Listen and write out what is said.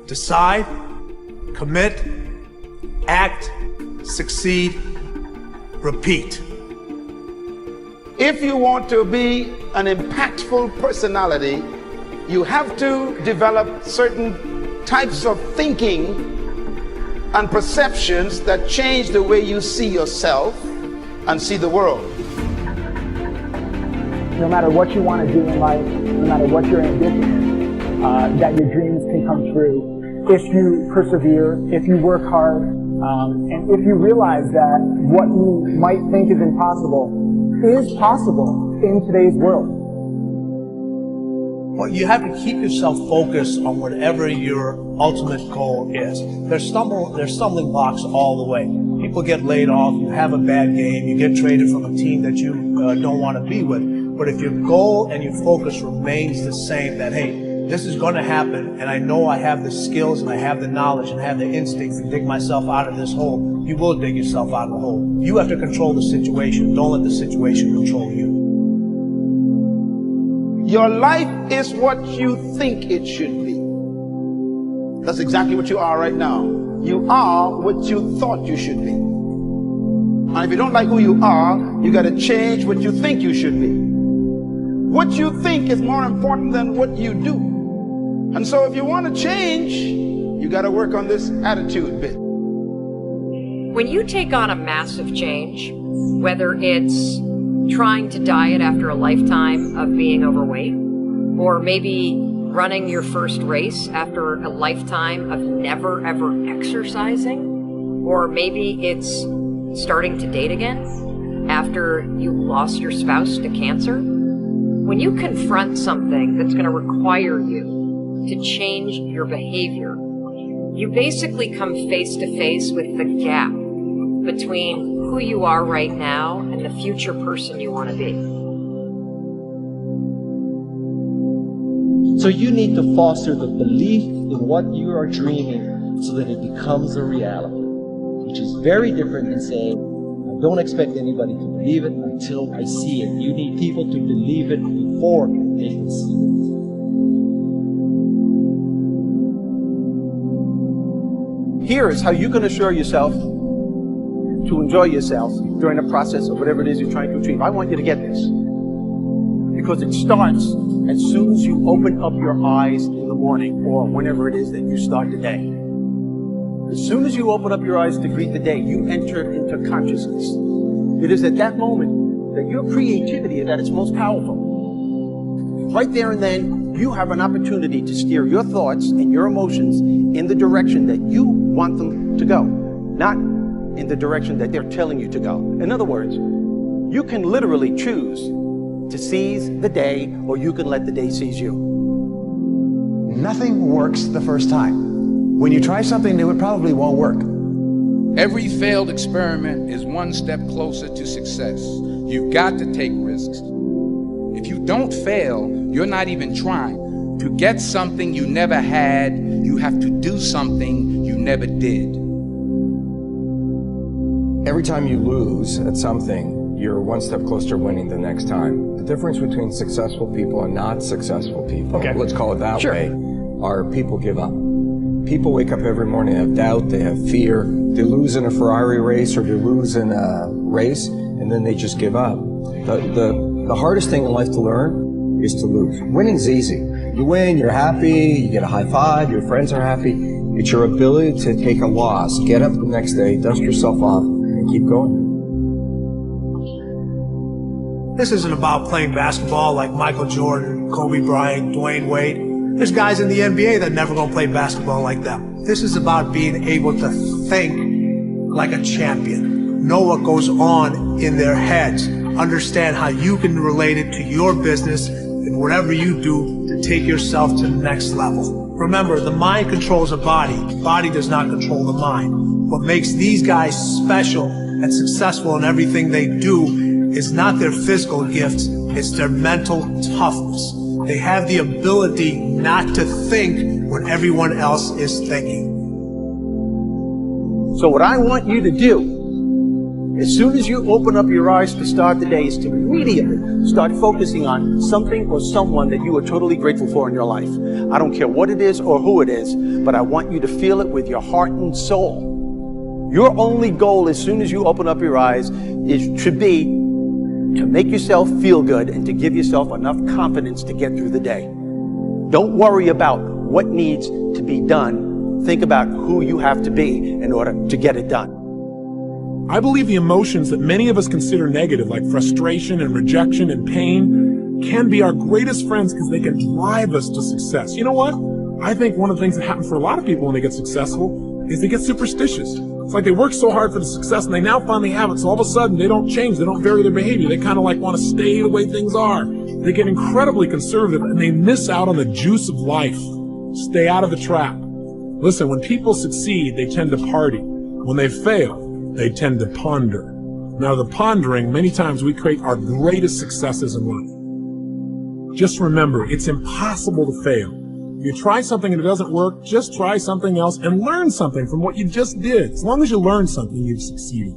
Decide, commit, act, succeed, repeat. If you want to be an impactful personality, you have to develop certain types of thinking and perceptions that change the way you see yourself and see the world. No matter what you want to do in life, no matter what your ambition is, that your dreams can come true if you persevere, if you work hard, and if you realize that what you might think is impossible is possible in today's world. Well, you have to keep yourself focused on whatever your ultimate goal is. There's stumbling blocks all the way. People get laid off, you have a bad game, you get traded from a team that you don't want to be with. But if your goal and your focus remains the same, that, hey, this is going to happen, and I know I have the skills and I have the knowledge and I have the instincts to dig myself out of this hole, you will dig yourself out of the hole. You have to control the situation. Don't let the situation control you. Your life is what you think it should be. That's exactly what you are right now. You are what you thought you should be. And if you don't like who you are, you got to change what you think you should be. What you think is more important than what you do. And so if you want to change, you got to work on this attitude bit. When you take on a massive change, whether it's trying to diet after a lifetime of being overweight, or maybe running your first race after a lifetime of never ever exercising, or maybe it's starting to date again after you lost your spouse to cancer, when you confront something that's going to require you to change your behavior, you basically come face to face with the gap between who you are right now and the future person you want to be. So you need to foster the belief in what you are dreaming so that it becomes a reality, which is very different than saying, I don't expect anybody to believe it until I see it. You need people to believe it before they can see it. Here is how you can assure yourself to enjoy yourself during the process of whatever it is you're trying to achieve. I want you to get this, because it starts as soon as you open up your eyes in the morning, or whenever it is that you start the day. As soon as you open up your eyes to greet the day, you enter into consciousness. It is at that moment that your creativity is at its most powerful. Right there and then, you have an opportunity to steer your thoughts and your emotions in the direction that you want them to go, not in the direction that they're telling you to go. In other words, you can literally choose to seize the day, or you can let the day seize you. Nothing works the first time. When you try something new, it probably won't work. Every failed experiment is one step closer to success. You've got to take risks. If you don't fail, you're not even trying. To get something you never had, you have to do something you never did. Every time you lose at something, you're one step closer to winning the next time. The difference between successful people and not successful people, let's call it that way, are people give up. People wake up every morning and have doubt, they have fear, they lose in a Ferrari race or they lose in a race, and then they just give up. The hardest thing in life to learn is to lose. Winning's easy. You win, you're happy, you get a high five, your friends are happy. It's your ability to take a loss, get up the next day, dust yourself off, and keep going. This isn't about playing basketball like Michael Jordan, Kobe Bryant, Dwayne Wade. There's guys in the NBA that are never going to play basketball like them. This is about being able to think like a champion, know what goes on in their heads, understand how you can relate it to your business and whatever you do to take yourself to the next level. Remember, the mind controls the body. The body does not control the mind. What makes these guys special and successful in everything they do is not their physical gifts, it's their mental toughness. They have the ability not to think when everyone else is thinking. So what I want you to do As soon as you open up your eyes to start the day, is to immediately start focusing on something or someone that you are totally grateful for in your life. I don't care what it is or who it is, but I want you to feel it with your heart and soul. Your only goal as soon as you open up your eyes should be to make yourself feel good and to give yourself enough confidence to get through the day. Don't worry about what needs to be done. Think about who you have to be in order to get it done. I believe the emotions that many of us consider negative, like frustration and rejection and pain, can be our greatest friends because they can drive us to success. You know what? I think one of the things that happens for a lot of people when they get successful is they get superstitious. It's like they work so hard for the success and they now finally have it, so all of a sudden they don't change, they don't vary their behavior, they kind of like want to stay the way things are. They get incredibly conservative and they miss out on the juice of life. Stay out of the trap. Listen, when people succeed, they tend to party. When they fail, they tend to ponder. Now, the pondering, many times we create our greatest successes in life. Just remember, it's impossible to fail. If you try something and it doesn't work, just try something else and learn something from what you just did. As long as you learn something, you've succeeded.